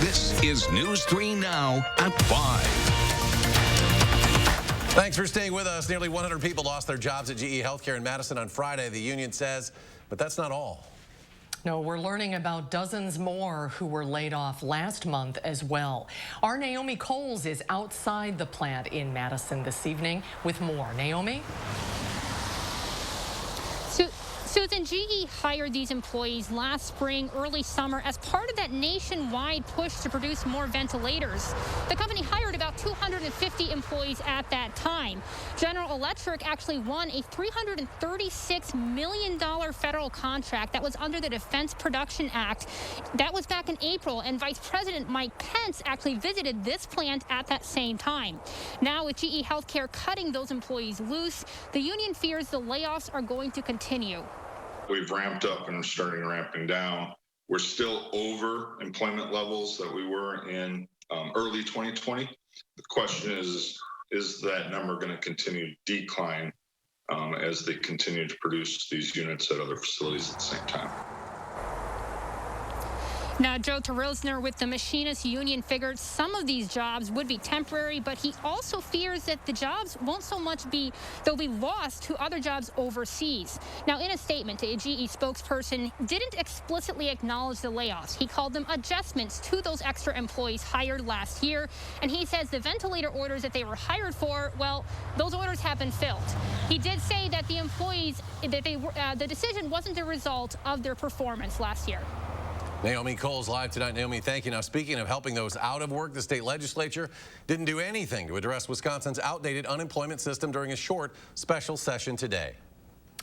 This is News 3 Now at 5. Thanks for staying with us. Nearly 100 people lost their jobs at GE Healthcare in Madison on Friday, the union says, but that's not all. No, we're learning about dozens more who were laid off last month as well. Our Naomi Coles is outside the plant in Madison this evening with more. Naomi? Susan, GE hired these employees last spring, early summer, as part of that nationwide push to produce more ventilators. The company hired about 250 employees at that time. General Electric actually won a $336 million federal contract that was under the Defense Production Act. That was back in April, and Vice President Mike Pence actually visited this plant at that same time. Now, with GE Healthcare cutting those employees loose, the union fears the layoffs are going to continue. We've ramped up and are starting ramping down. We're still over employment levels that we were in early 2020. The question is that number going to continue to decline as they continue to produce these units at other facilities at the same time? Now, Joe Terrilsner with the Machinists Union figured some of these jobs would be temporary, but he also fears that the jobs won't so much be, they'll be lost to other jobs overseas. Now, in a statement, a GE spokesperson didn't explicitly acknowledge the layoffs. He called them adjustments to those extra employees hired last year, and he says the ventilator orders that they were hired for, well, those orders have been filled. He did say that the employees, that the decision wasn't the result of their performance last year. Naomi Coles live tonight. Naomi, thank you. Now, speaking of helping those out of work, the state legislature didn't do anything to address Wisconsin's outdated unemployment system during a short special session today.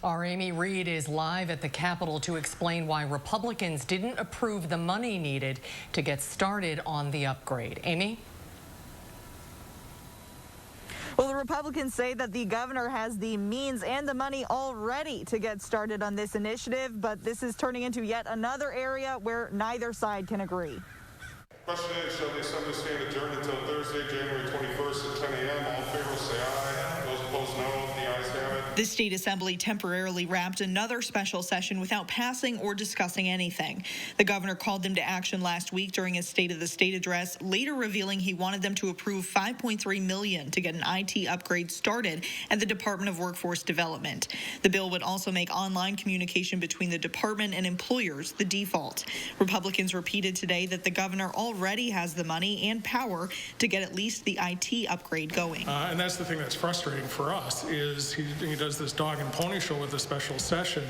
Our Amy Reed is live at the Capitol to explain why Republicans didn't approve the money needed to get started on the upgrade. Amy? Well, the Republicans say that the governor has the means and the money already to get started on this initiative, but this is turning into yet another area where neither side can agree. Question is, shall the Assembly stand adjourned until Thursday, January 21st at 10 a.m. All in favor say aye. Those opposed, no. The ayes have it. The state assembly temporarily wrapped another special session without passing or discussing anything. The governor called them to action last week during his State of the State address, later revealing he wanted them to approve $5.3 million to get an IT upgrade started at the Department of Workforce Development. The bill would also make online communication between the department and employers the default. Republicans repeated today that the governor already has the money and power to get at least the IT upgrade going. And that's the thing that's frustrating for us is he does this dog and pony show with a special session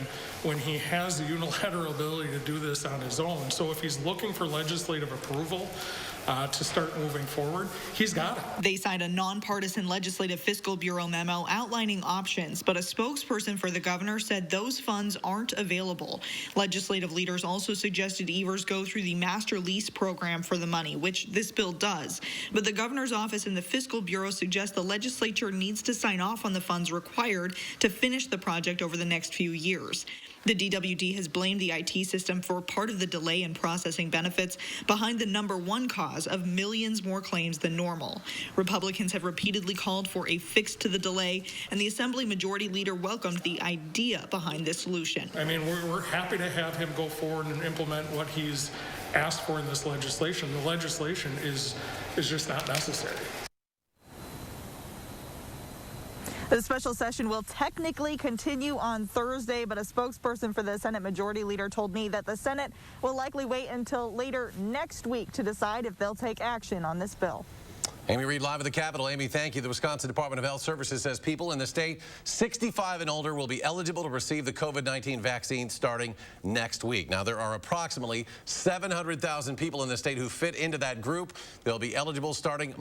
when he has the unilateral ability to do this on his own. So if he's looking for legislative approval to start moving forward, he's got it. They signed a nonpartisan Legislative Fiscal Bureau memo outlining options, but a spokesperson for the governor said those funds aren't available. Legislative leaders also suggested Evers go through the master lease program for the money, which this bill does. But the governor's office and the Fiscal Bureau suggest the legislature needs to sign off on the funds required to finish the project over the next few years. The DWD has blamed the IT system for part of the delay in processing benefits, behind the #1 cause of millions more claims than normal. Republicans have repeatedly called for a fix to the delay, and the Assembly Majority Leader welcomed the idea behind this solution. I mean, we're happy to have him go forward and implement what he's asked for in this legislation. The legislation is just not necessary. The special session will technically continue on Thursday, but a spokesperson for the Senate Majority Leader told me that the Senate will likely wait until later next week to decide if they'll take action on this bill. Amy Reed live at the Capitol. Amy, thank you. The Wisconsin Department of Health Services says people in the state 65 and older will be eligible to receive the COVID-19 vaccine starting next week. Now, there are approximately 700,000 people in the state who fit into that group. They'll be eligible starting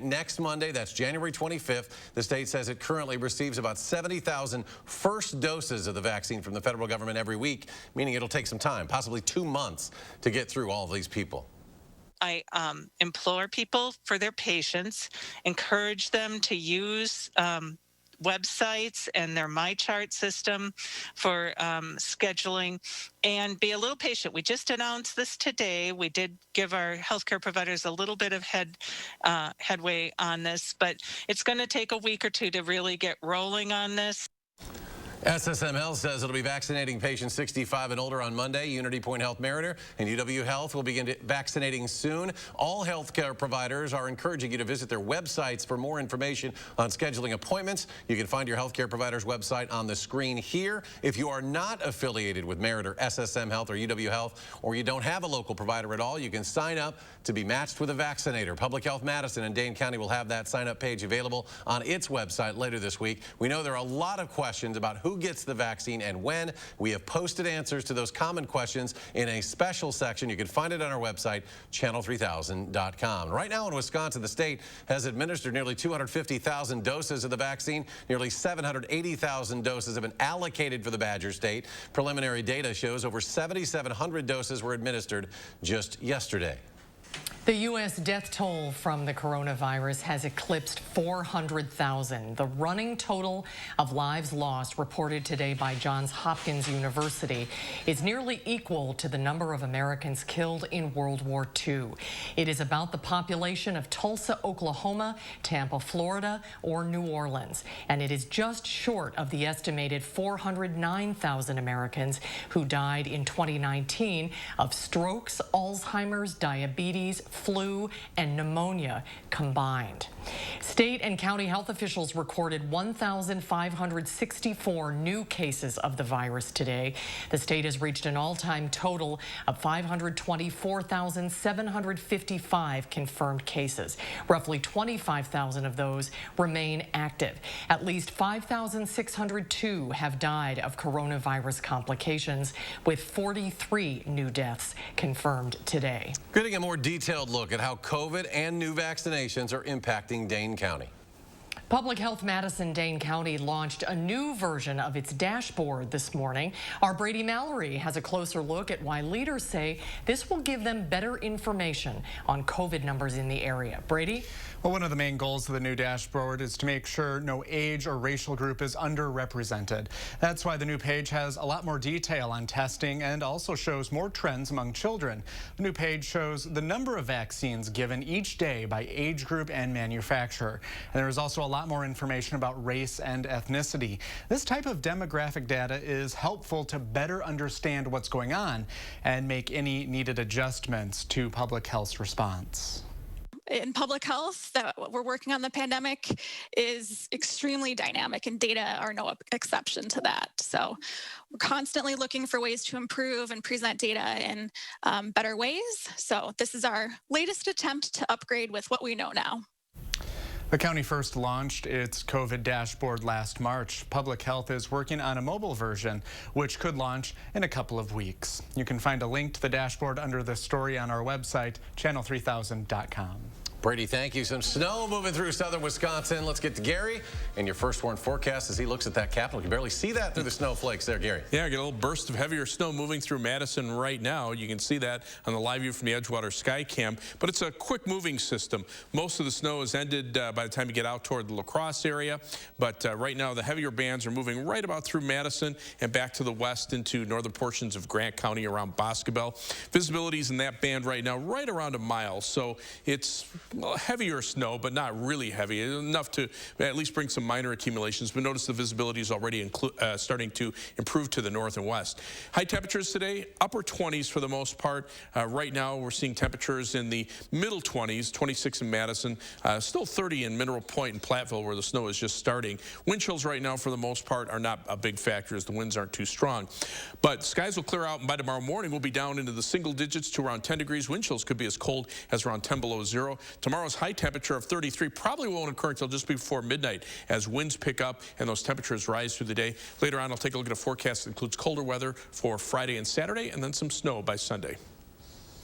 next Monday. That's January 25th. The state says it currently receives about 70,000 first doses of the vaccine from the federal government every week, meaning it'll take some time, possibly 2 months, to get through all of these people. I implore people for their patience, encourage them to use websites and their MyChart system for scheduling, and be a little patient. We just announced this today. We did give our healthcare providers a little bit of headway on this, but it's going to take a week or two to really get rolling on this. SSM Health says it'll be vaccinating patients 65 and older on Monday. Unity Point Health Mariner and UW Health will begin vaccinating soon. All healthcare providers are encouraging you to visit their websites for more information on scheduling appointments. You can find your healthcare provider's website on the screen here. If you are not affiliated with Mariner, SSM Health, or UW Health, or you don't have a local provider at all, you can sign up to be matched with a vaccinator. Public Health Madison and Dane County will have that sign-up page available on its website later this week. We know there are a lot of questions about who gets the vaccine and when. We have posted answers to those common questions in a special section. You can find it on our website, channel3000.com. Right now in Wisconsin, the state has administered nearly 250,000 doses of the vaccine. Nearly 780,000 doses have been allocated for the Badger State. Preliminary data shows over 7,700 doses were administered just yesterday. The U.S. death toll from the coronavirus has eclipsed 400,000. The running total of lives lost reported today by Johns Hopkins University is nearly equal to the number of Americans killed in World War II. It is about the population of Tulsa, Oklahoma, Tampa, Florida, or New Orleans, and it is just short of the estimated 409,000 Americans who died in 2019 of strokes, Alzheimer's, diabetes, flu, and pneumonia combined. State and county health officials recorded 1,564 new cases of the virus today. The state has reached an all-time total of 524,755 confirmed cases. Roughly 25,000 of those remain active. At least 5,602 have died of coronavirus complications, with 43 new deaths confirmed today. Getting a more detailed look at how COVID and new vaccinations are impacting Dane County. Public Health Madison Dane County launched a new version of its dashboard this morning. Our Brady Mallory has a closer look at why leaders say this will give them better information on COVID numbers in the area. Brady? Well, one of the main goals of the new dashboard is to make sure no age or racial group is underrepresented. That's why the new page has a lot more detail on testing and also shows more trends among children. The new page shows the number of vaccines given each day by age group and manufacturer. And there is also a lot more information about race and ethnicity. This type of demographic data is helpful to better understand what's going on and make any needed adjustments to public health's response. In public health, that we're working on the pandemic is extremely dynamic, and data are no exception to that. So we're constantly looking for ways to improve and present data in better ways. So this is our latest attempt to upgrade with what we know now. The county first launched its COVID dashboard last March. Public Health is working on a mobile version, which could launch in a couple of weeks. You can find a link to the dashboard under the story on our website, channel3000.com. Brady, thank you. Some snow moving through southern Wisconsin. Let's get to Gary and your first warn forecast as he looks at that Capitol. You can barely see that through the snowflakes there, Gary. Yeah, I get a little burst of heavier snow moving through Madison right now. You can see that on the live view from the Edgewater Sky Cam, but it's a quick moving system. Most of the snow is ended by the time you get out toward the La Crosse area, but right now the heavier bands are moving right about through Madison and back to the west into northern portions of Grant County around Boscobel. Visibility is in that band right now right around a mile, so it's heavier snow, but not really heavy, enough to at least bring some minor accumulations. But notice the visibility is already starting to improve to the north and west. High temperatures today, upper 20s for the most part. Right now, we're seeing temperatures in the middle 20s, 26 in Madison, still 30 in Mineral Point and Platteville, where the snow is just starting. Wind chills right now, for the most part, are not a big factor as the winds aren't too strong. But skies will clear out, and by tomorrow morning, we'll be down into the single digits to around 10 degrees. Wind chills could be as cold as around 10 below zero. Tomorrow's high temperature of 33 probably won't occur until just before midnight as winds pick up and those temperatures rise through the day. Later on, I'll take a look at a forecast that includes colder weather for Friday and Saturday and then some snow by Sunday.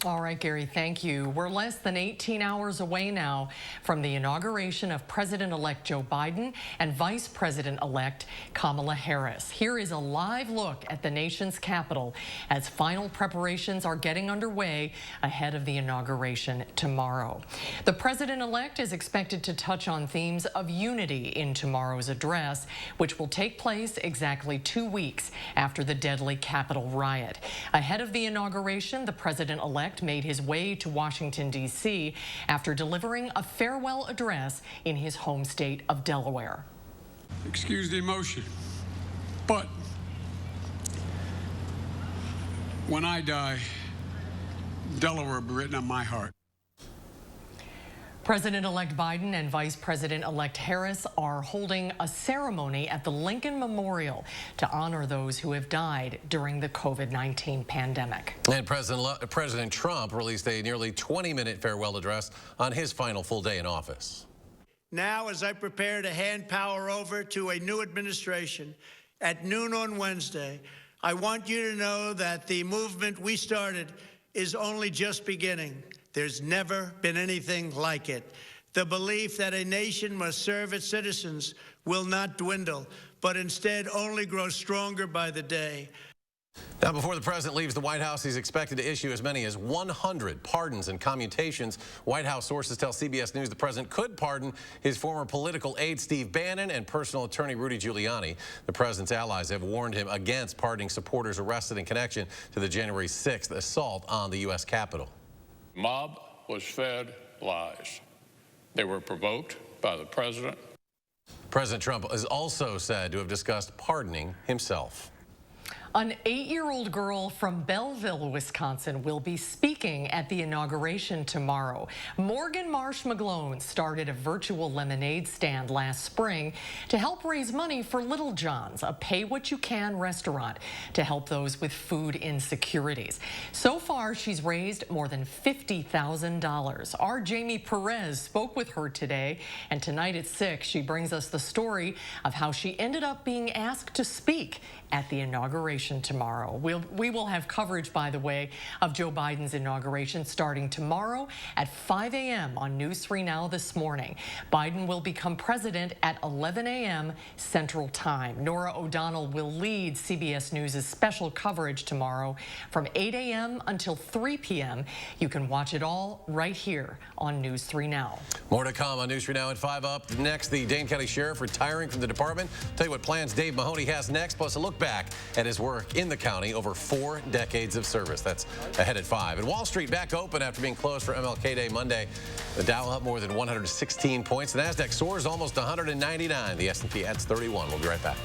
All right, Gary, thank you. We're less than 18 hours away now from the inauguration of President-elect Joe Biden and Vice President-elect Kamala Harris. Here is a live look at the nation's capital as final preparations are getting underway ahead of the inauguration tomorrow. The President-elect is expected to touch on themes of unity in tomorrow's address, which will take place exactly 2 weeks after the deadly Capitol riot. Ahead of the inauguration, the President-elect made his way to Washington, D.C. after delivering a farewell address in his home state of Delaware. Excuse the emotion. But when I die, Delaware will be written on my heart. President-elect Biden and Vice President-elect Harris are holding a ceremony at the Lincoln Memorial to honor those who have died during the COVID-19 pandemic. And President Trump released a nearly 20-minute farewell address on his final full day in office. Now, as I prepare to hand power over to a new administration at noon on Wednesday, I want you to know that the movement we started is only just beginning. There's never been anything like it. The belief that a nation must serve its citizens will not dwindle, but instead only grow stronger by the day. Now, before the president leaves the White House, he's expected to issue as many as 100 pardons and commutations. White House sources tell CBS News the president could pardon his former political aide Steve Bannon and personal attorney Rudy Giuliani. The president's allies have warned him against pardoning supporters arrested in connection to the January 6th assault on the U.S. Capitol. Mob was fed lies. They were provoked by the president. President Trump is also said to have discussed pardoning himself. An 8-year-old girl from Belleville, Wisconsin will be speaking at the inauguration tomorrow. Morgan Marsh McGlone started a virtual lemonade stand last spring to help raise money for Little John's, a pay-what-you-can restaurant to help those with food insecurities. So far, she's raised more than $50,000. Our Jamie Perez spoke with her today, and tonight at 6, she brings us the story of how she ended up being asked to speak at the inauguration tomorrow. We will have coverage, by the way, of Joe Biden's inauguration starting tomorrow at 5 a.m. on News 3 Now this morning. Biden will become president at 11 a.m. Central Time. Nora O'Donnell will lead CBS News' special coverage tomorrow from 8 a.m. until 3 p.m. You can watch it all right here on News 3 Now. More to come on News 3 Now at 5 up. Next, the Dane County Sheriff retiring from the department. Tell you what plans Dave Mahoney has next, plus a look back at his work in the county over 4 decades of service. That's ahead at 5. And Wall Street back open after being closed for MLK Day Monday. The Dow up more than 116 points. The Nasdaq soars almost 199. The S&P adds 31. We'll be right back.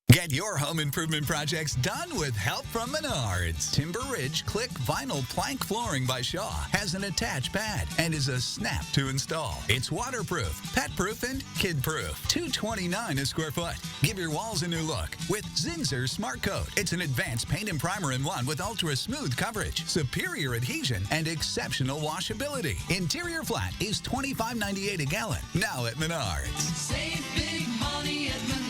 Get your home improvement projects done with help from Menards. Timber Ridge Click Vinyl Plank Flooring by Shaw has an attached pad and is a snap to install. It's waterproof, pet-proof, and kid-proof. $229 a square foot. Give your walls a new look with Zinsser Smart Coat. It's an advanced paint and primer in one with ultra-smooth coverage, superior adhesion, and exceptional washability. Interior flat is $25.98 a gallon. Now at Menards. Save big money at Menards.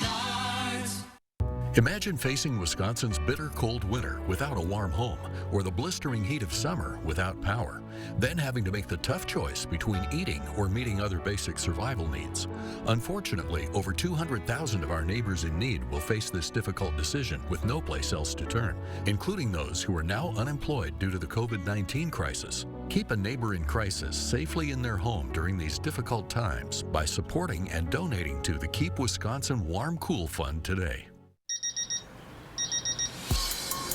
Imagine facing Wisconsin's bitter cold winter without a warm home, or the blistering heat of summer without power, then having to make the tough choice between eating or meeting other basic survival needs. Unfortunately, over 200,000 of our neighbors in need will face this difficult decision with no place else to turn, including those who are now unemployed due to the COVID-19 crisis. Keep a neighbor in crisis safely in their home during these difficult times by supporting and donating to the Keep Wisconsin Warm Cool Fund today.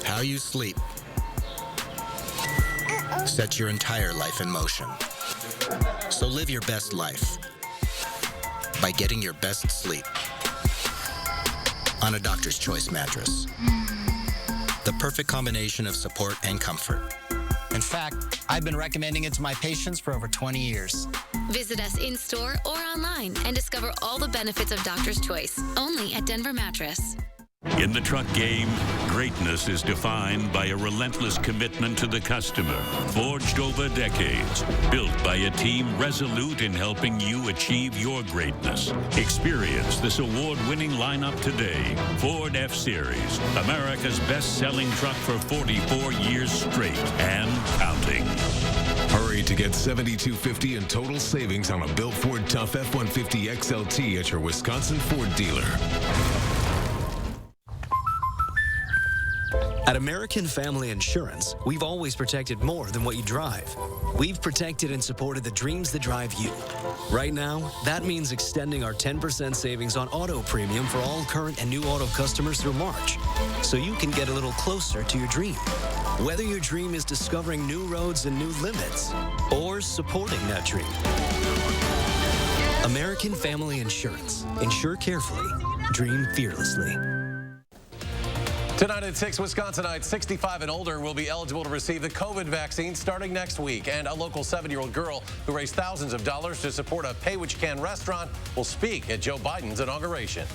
How you sleep sets your entire life in motion. So live your best life by getting your best sleep on a Doctor's Choice mattress. The perfect combination of support and comfort. In fact, I've been recommending it to my patients for over 20 years. Visit us in-store or online and discover all the benefits of Doctor's Choice, only at Denver Mattress. In the truck game, greatness is defined by a relentless commitment to the customer, forged over decades, built by a team resolute in helping you achieve your greatness. Experience this award-winning lineup today. Ford F-Series, America's best-selling truck for 44 years straight and counting. Hurry to get $7,250 in total savings on a built Ford Tough F-150 XLT at your Wisconsin Ford dealer. At American Family Insurance, we've always protected more than what you drive. We've protected and supported the dreams that drive you. Right now, that means extending our 10% savings on auto premium for all current and new auto customers through March, so you can get a little closer to your dream. Whether your dream is discovering new roads and new limits, or supporting that dream. American Family Insurance. Insure carefully. Dream fearlessly. Tonight at 6, Wisconsinites 65 and older will be eligible to receive the COVID vaccine starting next week. And a local 7-year-old girl who raised thousands of dollars to support a pay-what-you-can restaurant will speak at Joe Biden's inauguration.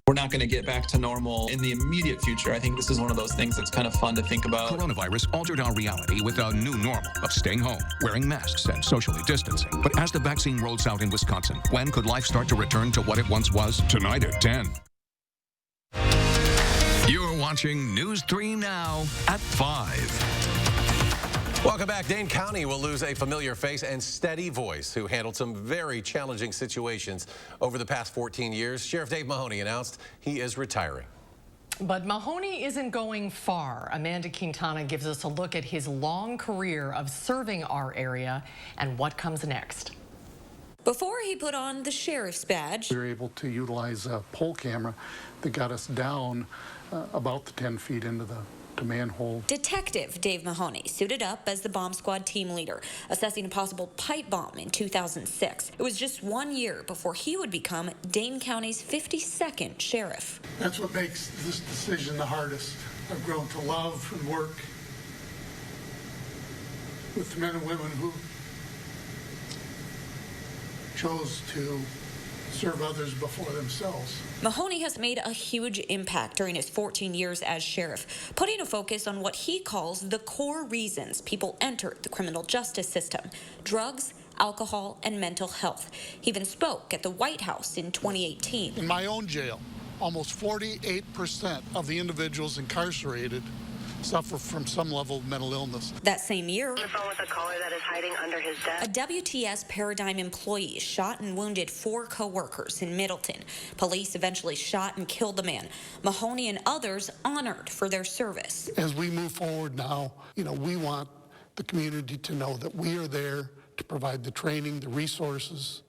We're not going to get back to normal in the immediate future. I think this is one of those things that's kind of fun to think about. Coronavirus altered our reality with a new normal of staying home, wearing masks, and socially distancing. But as the vaccine rolls out in Wisconsin, when could life start to return to what it once was? Tonight at 10. You're watching News 3 Now at 5. Welcome back. Dane County will lose a familiar face and steady voice who handled some very challenging situations over the past 14 years. Sheriff Dave Mahoney announced he is retiring. But Mahoney isn't going far. Amanda Quintana gives us a look at his long career of serving our area and what comes next. Before he put on the sheriff's badge, we were able to utilize a pole camera that got us down about the 10 feet into the manhole. Detective Dave Mahoney suited up as the bomb squad team leader, assessing a possible pipe bomb in 2006. It was just 1 year before he would become Dane County's 52nd sheriff. That's what makes this decision the hardest. I've grown to love and work with the men and women who chose to serve others before themselves. Mahoney has made a huge impact during his 14 years as sheriff, putting a focus on what he calls the core reasons people enter the criminal justice system: drugs, alcohol, and mental health. He even spoke at the White House in 2018. In my own jail, almost 48% of the individuals incarcerated suffer from some level of mental illness. That same year, On the phone with a caller that is hiding under his desk. A WTS Paradigm employee shot and wounded 4 co-workers in Middleton. Police eventually shot and killed the man. Mahoney and others honored for their service. As we move forward now, we want the community to know that we are there to provide the training, the resources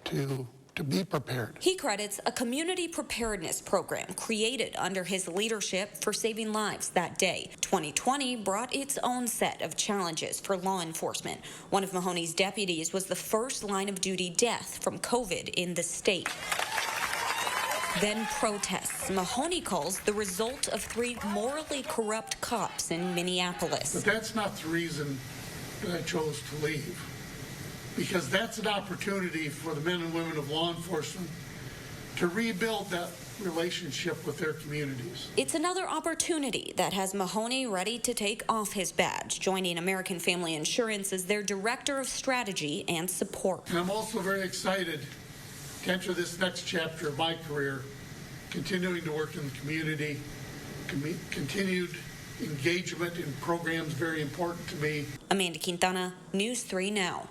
to be prepared. He credits a community preparedness program created under his leadership for saving lives that day. 2020 brought its own set of challenges for law enforcement. One of Mahoney's deputies was the first line of duty death from COVID in the state. Then protests Mahoney calls the result of 3 morally corrupt cops in Minneapolis. But that's not the reason that I chose to leave. Because that's an opportunity for the men and women of law enforcement to rebuild that relationship with their communities. It's another opportunity that has Mahoney ready to take off his badge, joining American Family Insurance as their Director of Strategy and Support. And I'm also very excited to enter this next chapter of my career, continuing to work in the community, continued engagement in programs very important to me. Amanda Quintana, News 3 Now.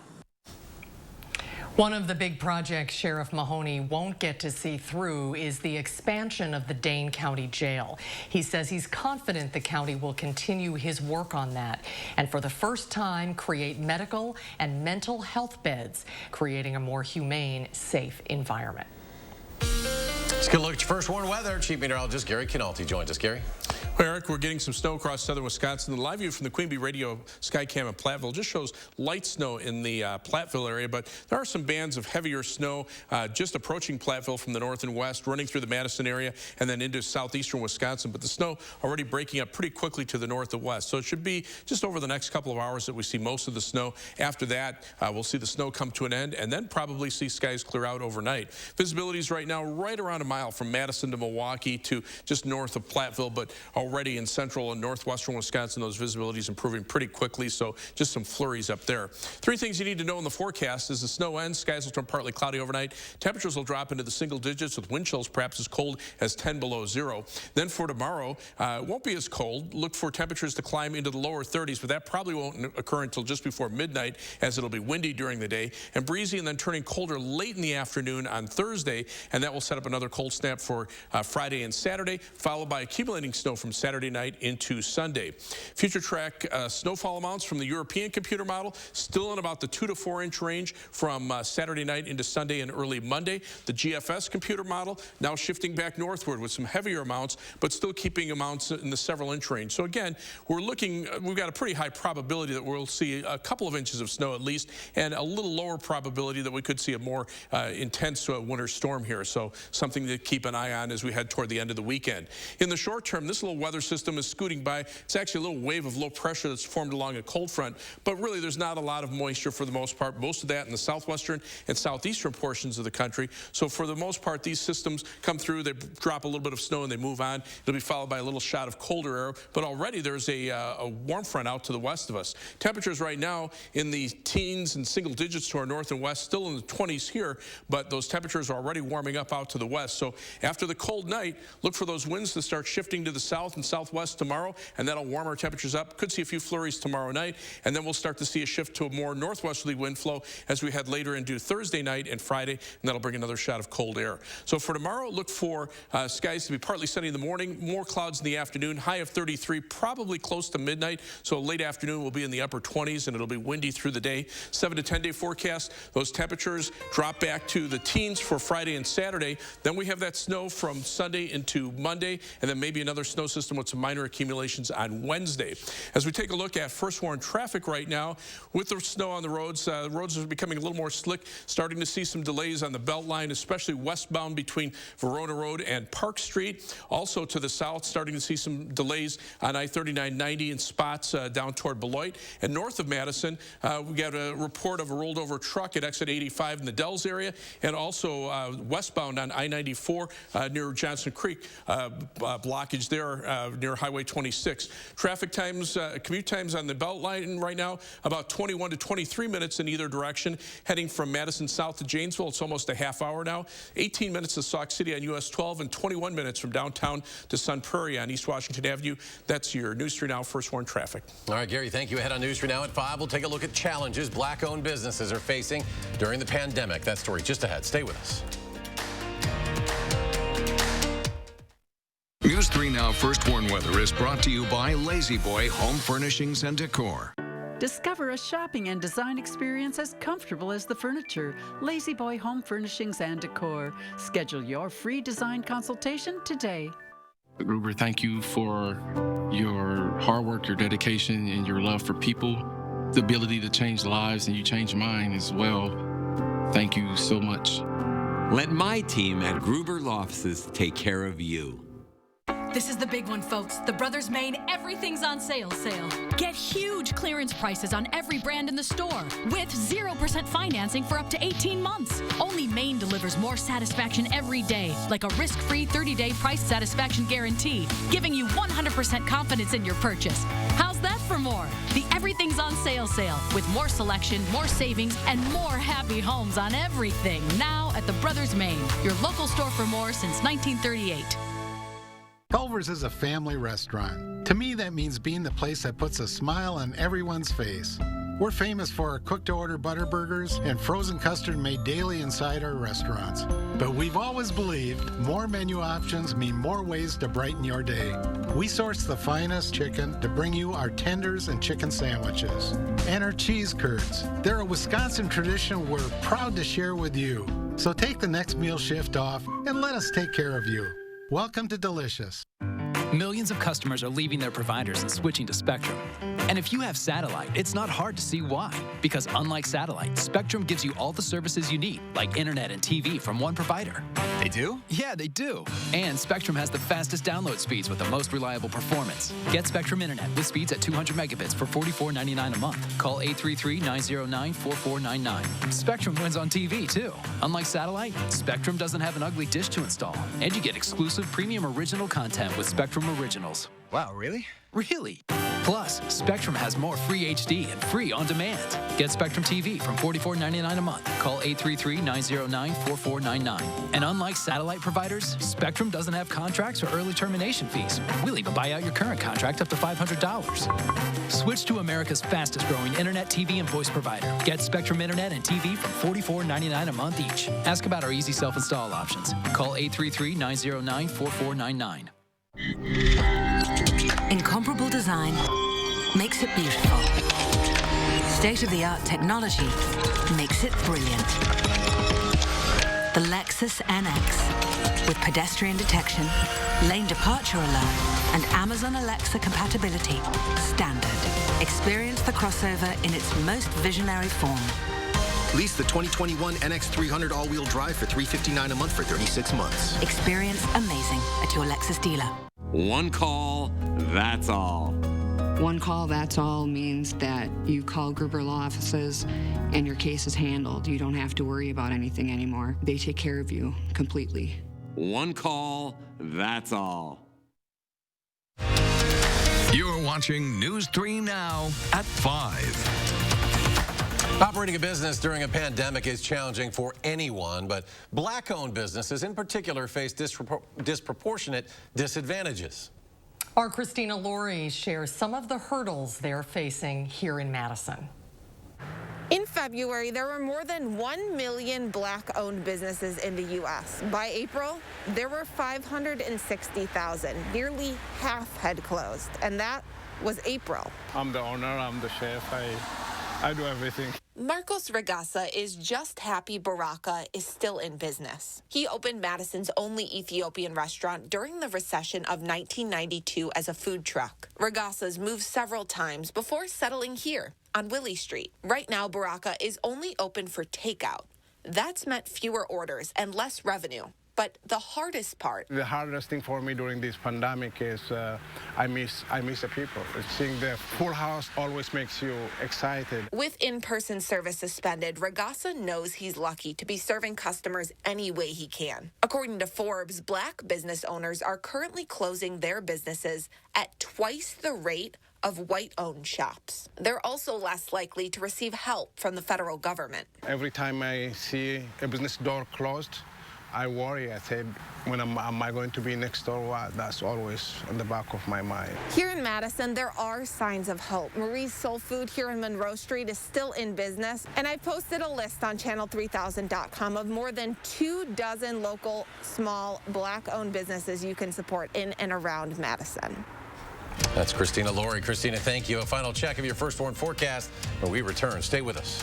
One of the big projects Sheriff Mahoney won't get to see through is the expansion of the Dane County Jail. He says he's confident the county will continue his work on that and for the first time create medical and mental health beds, creating a more humane, safe environment. Let's get a look at your first warn weather. Chief Meteorologist Gary Canalti joins us. Gary? Well, Eric, we're getting some snow across southern Wisconsin. The live view from the Queen Bee Radio Skycam in Platteville just shows light snow in the Platteville area, but there are some bands of heavier snow just approaching Platteville from the north and west, running through the Madison area and then into southeastern Wisconsin. But the snow already breaking up pretty quickly to the north and west. So it should be just over the next couple of hours that we see most of the snow. After that, we'll see the snow come to an end and then probably see skies clear out overnight. Visibility is right now right around a mile from Madison to Milwaukee to just north of Platteville, but already in central and northwestern Wisconsin, those visibilities improving pretty quickly, so just some flurries up there. 3 things you need to know in the forecast: as the snow ends, skies will turn partly cloudy overnight. Temperatures will drop into the single digits with wind chills perhaps as cold as 10 below zero. Then for tomorrow, it won't be as cold. Look for temperatures to climb into the lower 30s, but that probably won't occur until just before midnight, as it'll be windy during the day and breezy, and then turning colder late in the afternoon on Thursday, and that will set up another cold snap for Friday and Saturday, followed by accumulating snow from Saturday night into Sunday. Future track snowfall amounts from the European computer model still in about the 2 to 4 inch range from Saturday night into Sunday and early Monday. The GFS computer model now shifting back northward with some heavier amounts, but still keeping amounts in the several inch range. So again, we've got a pretty high probability that we'll see a couple of inches of snow at least, and a little lower probability that we could see a more intense winter storm here. So something to keep an eye on as we head toward the end of the weekend. In the short term, this little weather system is scooting by. It's actually a little wave of low pressure that's formed along a cold front, but really there's not a lot of moisture for the most part. Most of that in the southwestern and southeastern portions of the country. So for the most part, these systems come through, they drop a little bit of snow and they move on. It'll be followed by a little shot of colder air, but already there's a warm front out to the west of us. Temperatures right now in the teens and single digits to our north and west, still in the 20s here, but those temperatures are already warming up out to the west. So after the cold night, look for those winds to start shifting to the south and southwest tomorrow, and that'll warm our temperatures up. Could see a few flurries tomorrow night, and then we'll start to see a shift to a more northwesterly wind flow as we head later into Thursday night and Friday, and that'll bring another shot of cold air. So for tomorrow, look for skies to be partly sunny in the morning, more clouds in the afternoon, high of 33, probably close to midnight. So late afternoon will be in the upper 20s, and it'll be windy through the day. 7 to 10 day forecast, those temperatures drop back to the teens for Friday and Saturday. Then we have that snow from Sunday into Monday, and then maybe another snow system with some minor accumulations on Wednesday. As we take a look at first warn traffic right now, with the snow on the roads are becoming a little more slick, starting to see some delays on the belt line, especially westbound between Verona Road and Park Street. Also to the south, starting to see some delays on I-3990 in spots down toward Beloit. And north of Madison, we got a report of a rolled over truck at exit 85 in the Dells area, and also westbound on I-94 near Johnson Creek, blockage there near Highway 26. Traffic times, commute times on the belt line right now, about 21 to 23 minutes in either direction. Heading from Madison south to Janesville, it's almost a half hour now. 18 minutes to Sauk City on US 12, and 21 minutes from downtown to Sun Prairie on East Washington Avenue. That's your News 3 Now First Warn traffic. All right, Gary, thank you. Ahead on News 3 Now at 5, we'll take a look at challenges black-owned businesses are facing during the pandemic. That story just ahead. Stay with us. News 3 Now First Warn Weather is brought to you by Lazy Boy Home Furnishings and Decor. Discover a shopping and design experience as comfortable as the furniture. Lazy Boy Home Furnishings and Decor. Schedule your free design consultation today. Gruber, thank you for your hard work, your dedication, and your love for people. The ability to change lives, and you changed mine as well. Thank you so much. Let my team at Gruber Law Offices take care of you. This is the big one, folks. The Brothers Maine Everything's on Sale sale. Get huge clearance prices on every brand in the store with 0% financing for up to 18 months. Only Maine delivers more satisfaction every day, like a risk-free 30-day price satisfaction guarantee, giving you 100% confidence in your purchase. How's that for more? The Everything's on Sale sale with more selection, more savings, and more happy homes on everything. Now at the Brothers Maine, your local store for more since 1938. Culver's is a family restaurant. To me, that means being the place that puts a smile on everyone's face. We're famous for our cooked-to-order butter burgers and frozen custard made daily inside our restaurants. But we've always believed more menu options mean more ways to brighten your day. We source the finest chicken to bring you our tenders and chicken sandwiches. And our cheese curds. They're a Wisconsin tradition we're proud to share with you. So take the next meal shift off and let us take care of you. Welcome to Delicious. Millions of customers are leaving their providers and switching to Spectrum. And if you have satellite, it's not hard to see why. Because unlike satellite, Spectrum gives you all the services you need, like internet and TV from one provider. They do? Yeah, they do. And Spectrum has the fastest download speeds with the most reliable performance. Get Spectrum Internet with speeds at 200 megabits for $44.99 a month. Call 833-909-4499. Spectrum wins on TV, too. Unlike satellite, Spectrum doesn't have an ugly dish to install. And you get exclusive premium original content with Spectrum Originals. Wow, really? Really. Plus, Spectrum has more free HD and free on demand. Get Spectrum TV from $44.99 a month. Call 833-909-4499. And unlike satellite providers, Spectrum doesn't have contracts or early termination fees. We'll even buy out your current contract up to $500. Switch to America's fastest growing internet, TV, and voice provider. Get Spectrum Internet and TV from $44.99 a month each. Ask about our easy self-install options. Call 833-909-4499. Incomparable design makes it beautiful. State-of-the-art technology makes it brilliant. The Lexus NX with pedestrian detection, lane departure alert, and Amazon Alexa compatibility. Standard. Experience the crossover in its most visionary form. Lease the 2021 NX300 all-wheel drive for $359 a month for 36 months. Experience amazing at your Lexus dealer. One call, that's all. One call, that's all means that you call Gruber Law Offices and your case is handled. You don't have to worry about anything anymore. They take care of you completely. One call, that's all. You're watching News 3 Now at 5. Operating a business during a pandemic is challenging for anyone, but black-owned businesses in particular face disproportionate disadvantages. Our Christina Laurie shares some of the hurdles they're facing here in Madison. In February, there were more than 1 million black-owned businesses in the U.S. By April, there were 560,000. Nearly half had closed, and that was April. I'm the owner, I'm the chef, I do everything. Marcos Regasa is just happy Baraka is still in business. He opened Madison's only Ethiopian restaurant during the recession of 1992 as a food truck. Regasa's moved several times before settling here on Willie Street. Right now, Baraka is only open for takeout. That's meant fewer orders and less revenue. But the hardest part... The hardest thing for me during this pandemic is I miss the people. Seeing the full house always makes you excited. With in-person service suspended, Regasa knows he's lucky to be serving customers any way he can. According to Forbes, black business owners are currently closing their businesses at twice the rate of white-owned shops. They're also less likely to receive help from the federal government. Every time I see a business door closed, I worry. I said, am I going to be next door? What? That's always in the back of my mind. Here in Madison, there are signs of hope. Marie's Soul Food here in Monroe Street is still in business, and I posted a list on channel3000.com of more than 24 local, small, black-owned businesses you can support in and around Madison. That's Christina Laurie. Christina, thank you. A final check of your first warn forecast when we return. Stay with us.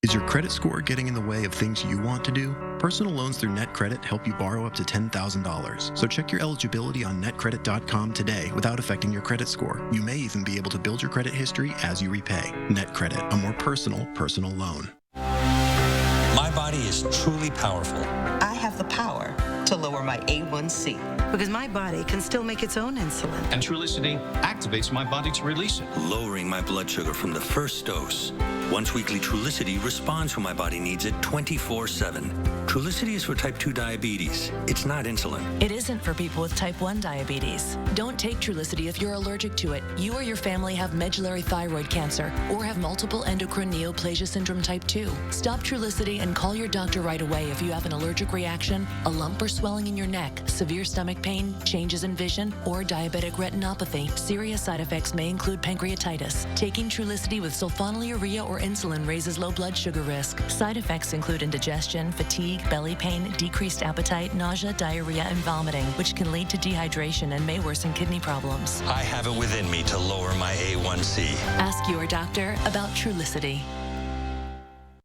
Is your credit score getting in the way of things you want to do? Personal loans through NetCredit help you borrow up to $10,000. So check your eligibility on netcredit.com today without affecting your credit score. You may even be able to build your credit history as you repay. NetCredit, a more personal loan. My body is truly powerful. I have the power to lower my A1C because my body can still make its own insulin. And Trulicity activates my body to release it, lowering my blood sugar from the first dose. Once weekly Trulicity responds when my body needs it 24/7. Trulicity is for type 2 diabetes. It's not insulin. It isn't for people with type 1 diabetes. Don't take Trulicity if you're allergic to it. You or your family have medullary thyroid cancer or have multiple endocrine neoplasia syndrome type 2. Stop Trulicity and call your doctor right away if you have an allergic reaction, a lump or swelling in your neck, severe stomach pain, changes in vision, or diabetic retinopathy. Serious side effects may include pancreatitis. Taking Trulicity with sulfonylurea or insulin raises low blood sugar risk. Side effects include indigestion, fatigue, belly pain, decreased appetite, nausea, diarrhea, and vomiting, which can lead to dehydration and may worsen kidney problems. I have it within me to lower my A1C. Ask your doctor about Trulicity.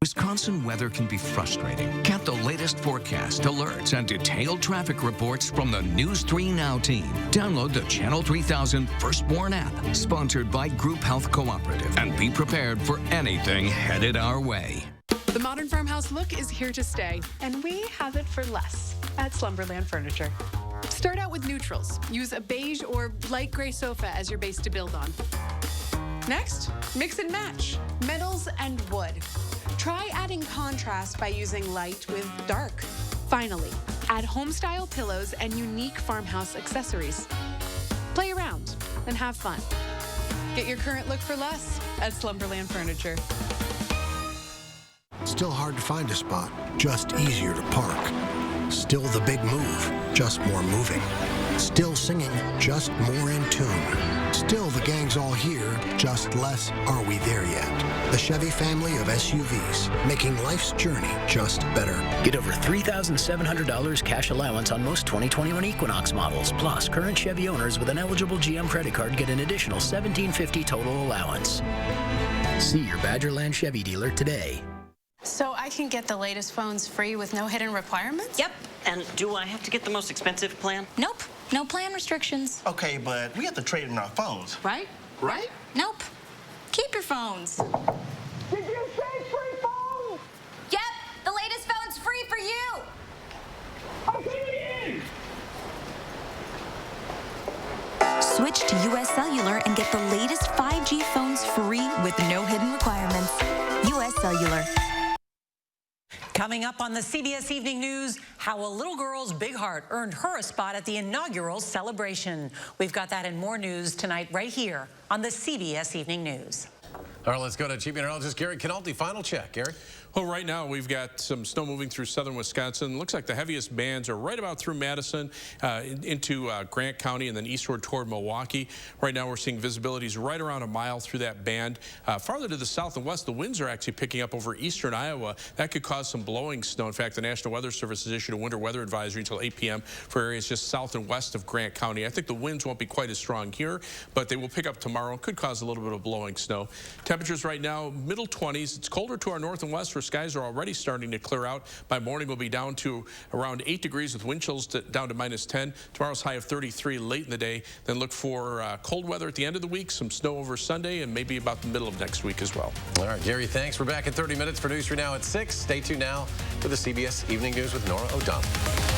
Wisconsin weather can be frustrating. Get the latest forecast, alerts, and detailed traffic reports from the News 3 Now team. Download the Channel 3000 Firstborn app, sponsored by Group Health Cooperative, and be prepared for anything headed our way. The modern farmhouse look is here to stay, and we have it for less at Slumberland Furniture. Start out with neutrals. Use a beige or light gray sofa as your base to build on. Next, mix and match metals and wood. Try adding contrast by using light with dark. Finally, add home-style pillows and unique farmhouse accessories. and have fun. Get your current look for less at Slumberland Furniture. Still hard to find a spot, just easier to park. Still the big move, just more moving. Still singing, just more in tune. Still the gang's all here, just less are we there yet. The Chevy family of SUVs, making life's journey just better. Get over $3,700 cash allowance on most 2021 Equinox models. Plus, current Chevy owners with an eligible GM credit card get an additional $1,750 total allowance. See your Badgerland Chevy dealer today. So I can get the latest phones free with no hidden requirements? Yep. And do I have to get the most expensive plan? Nope. No plan restrictions. Okay, but we have to trade in our phones. Right? Right? Nope. Keep your phones. Did you say free phones? Yep. The latest phone's free for you. Okay. Switch to US Cellular and get the latest 5G phones free with no hidden requirements. US Cellular. Coming up on the CBS Evening News, how a little girl's big heart earned her a spot at the inaugural celebration. We've got that and more news tonight right here on the CBS Evening News. All right, let's go to Chief Meteorologist Gary Canaldi. Final check, Gary. Well, right now we've got some snow moving through southern Wisconsin. Looks like the heaviest bands are right about through Madison into Grant County and then eastward toward Milwaukee. Right now we're seeing visibilities right around a mile through that band. Farther to the south and west, the winds are actually picking up over eastern Iowa. That could cause some blowing snow. In fact, the National Weather Service has issued a winter weather advisory until 8 p.m. for areas just south and west of Grant County. I think the winds won't be quite as strong here, but they will pick up tomorrow and could cause a little bit of blowing snow. Temperatures right now, middle 20s. It's colder to our north and west where skies are already starting to clear out. By morning, we'll be down to around 8 degrees with wind chills down to -10. Tomorrow's high of 33 late in the day. Then look for cold weather at the end of the week, some snow over Sunday, and maybe about the middle of next week as well. All right, Gary, thanks. We're back in 30 minutes for News 3 Now at 6. Stay tuned now for the CBS Evening News with Nora O'Donnell.